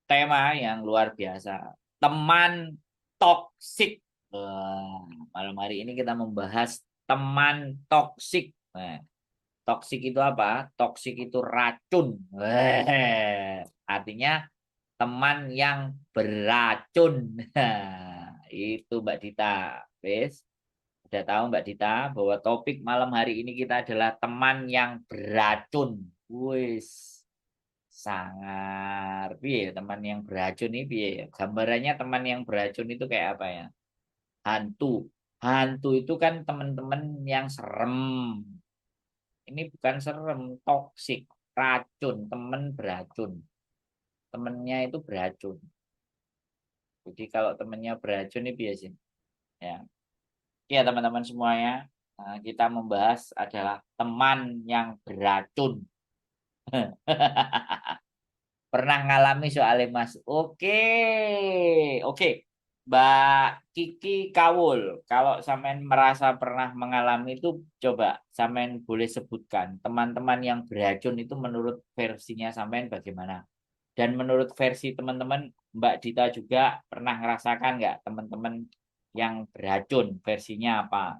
tema yang luar biasa. Teman toksik. Wah, malam hari ini kita membahas teman toksik. Nah, toksik itu apa? Toksik itu racun. Artinya teman yang beracun. Itu Mbak Dita. Wes, udah tahu Mbak Dita bahwa topik malam hari ini kita adalah teman yang beracun. Wes, sangar. Piye teman yang beracun ini piye ya? Gambarannya teman yang beracun itu kayak apa ya? Hantu. Hantu itu kan teman-teman yang serem. Ini bukan serem, toksik, racun, teman beracun. Temennya itu beracun. Jadi kalau temennya beracun ini biasa. Ya, ya teman-teman semuanya, kita membahas adalah teman yang beracun. Pernah ngalami soalnya Mas. Oke, oke. Mbak Kiki Kawul, kalau sampean merasa pernah mengalami itu, coba sampean boleh sebutkan teman-teman yang beracun itu menurut versinya sampean bagaimana? Dan menurut versi teman-teman, Mbak Dita juga pernah ngerasakan nggak teman-teman yang beracun, versinya apa?